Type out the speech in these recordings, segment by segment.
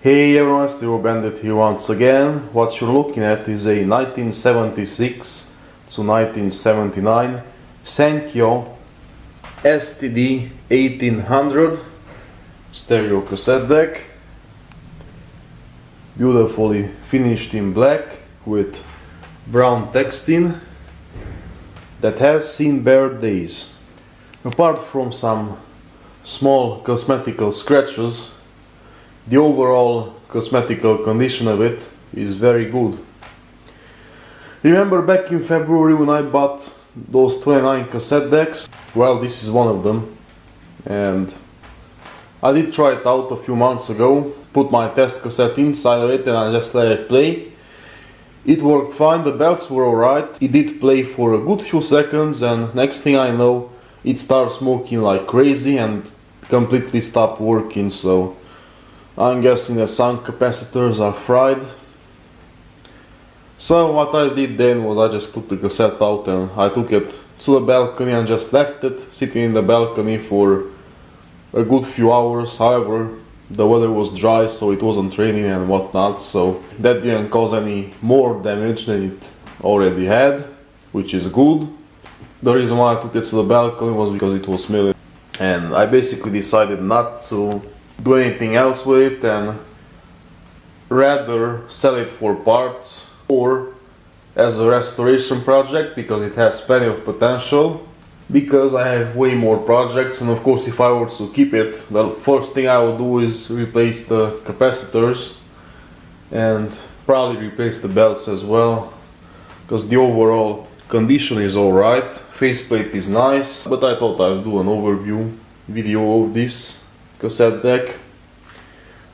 Hey everyone, it's Eurobandit here once again. What you're looking at is a 1976 to 1979 Sankyo STD-1800 stereo cassette deck. Beautifully finished in black with brown texting that has seen better days. Apart from some small cosmetical scratches, the overall cosmetical condition of it is very good. Remember back in February when I bought those 29 cassette decks? Well, this is one of them, and I did try it out a few months ago, put my test cassette inside of it and I just let it play. It worked fine, the belts were alright, it did play for a good few seconds, and next thing I know it starts smoking like crazy and completely stopped working, so I'm guessing that some capacitors are fried. So what I did then was I just took the cassette out and I took it to the balcony and just left it sitting in the balcony for a good few hours. However, the weather was dry, so it wasn't raining and whatnot, so that didn't cause any more damage than it already had, which is good. The reason why I took it to the balcony was because it was smelling, and I basically decided not to do anything else with it and rather sell it for parts or as a restoration project, because it has plenty of potential, because I have way more projects. And of course, if I were to keep it, the first thing I would do is replace the capacitors and probably replace the belts as well, because the overall condition is alright, faceplate is nice, but I thought I'd do an overview video of this cassette deck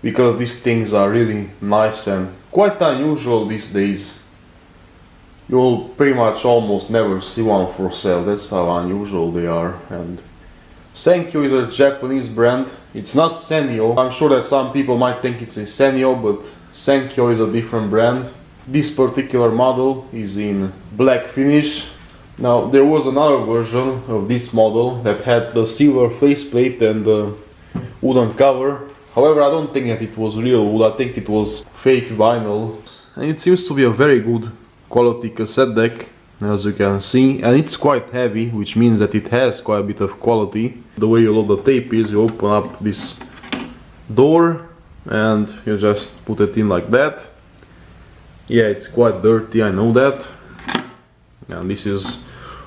because these things are really nice and quite unusual these days. You'll pretty much almost never see one for sale, that's how unusual they are. And Sankyo is a Japanese brand, it's not Sanyo. I'm sure that some people might think it's a Sanyo, but Sankyo is a different brand. This particular model is in black finish. Now there was another version of this model that had the silver faceplate and the wooden cover. However, I don't think that it was real wood, I think it was fake vinyl. And it seems to be a very good quality cassette deck, as you can see, and it's quite heavy, which means that it has quite a bit of quality. The way you load the tape is you open up this door and you just put it in like that. Yeah, it's quite dirty, I know that. And this is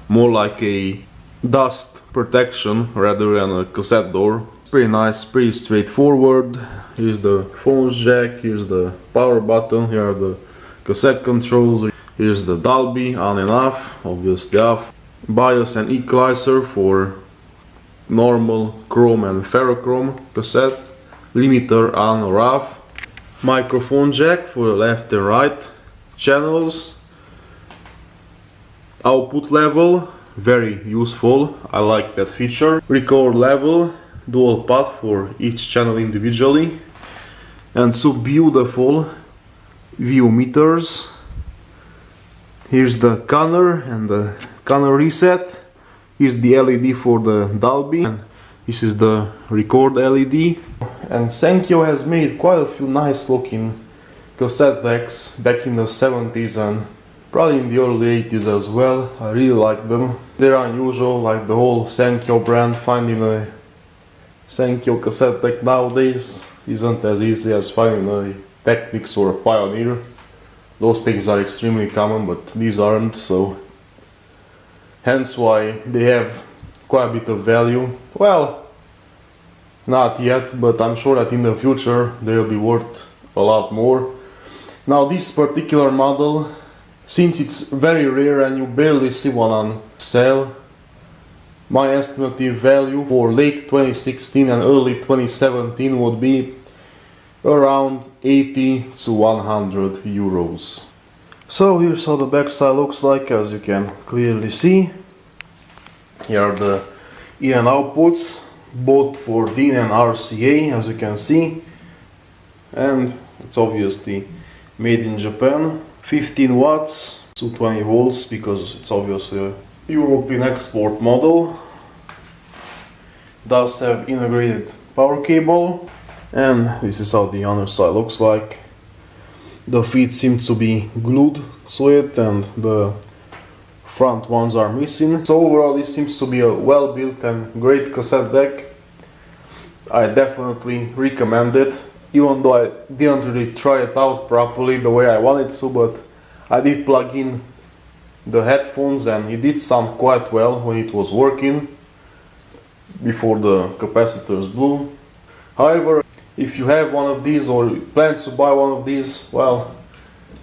more like a dust protection rather than a cassette door. Pretty nice, pretty straightforward. Here's the phone jack, here's the power button, here are the cassette controls, here's the Dolby on and off, obviously off. BIOS and equalizer for normal chrome and ferrochrome cassette. Limiter on or off. Microphone jack for the left and right channels. Output level, very useful, I like that feature. Record level, dual path for each channel individually. And so beautiful view meters. Here's the corner and the corner reset. Here's the LED for the Dolby. And this is the record LED. And Sankyo has made quite a few nice looking cassette decks back in the 70s and probably in the early 80s as well. I really like them. They're unusual, like the whole Sankyo brand. Finding a Sankyo cassette deck nowadays isn't as easy as finding a Technics or a Pioneer. Those things are extremely common, but these aren't, so hence why they have quite a bit of value. Well, not yet, but I'm sure that in the future they'll be worth a lot more. Now this particular model, since it's very rare and you barely see one on sale, my estimative value for late 2016 and early 2017 would be around 80 to 100 euros. So here's how the backside looks like, as you can clearly see. Here are the in and outputs, both for DIN and RCA, as you can see. And it's obviously made in Japan. 15 watts to 20 volts, because it's obviously a European export model. Does have integrated power cable. And this is how the other side looks like. The feet seem to be glued to it and the front ones are missing. So overall this seems to be a well built and great cassette deck. I definitely recommend it, even though I didn't really try it out properly the way I wanted to, but I did plug in the headphones and it did sound quite well when it was working before the capacitors blew. However, if you have one of these or plan to buy one of these, well,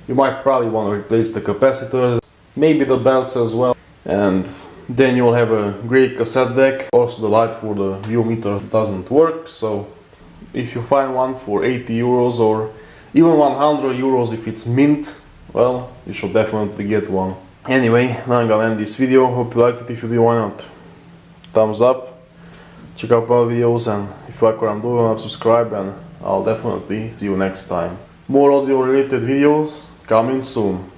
you might probably want to replace the capacitors, maybe the belts as well, and then you'll have a great cassette deck. Also the light for the view meter doesn't work, so if you find one for 80 euros or even 100 euros if it's mint, well, you should definitely get one. Anyway, now I'm gonna end this video. Hope you liked it. If you did, why not? Thumbs up, check out my videos, and if you like what I'm doing, why not subscribe, and I'll definitely see you next time. More audio related videos coming soon.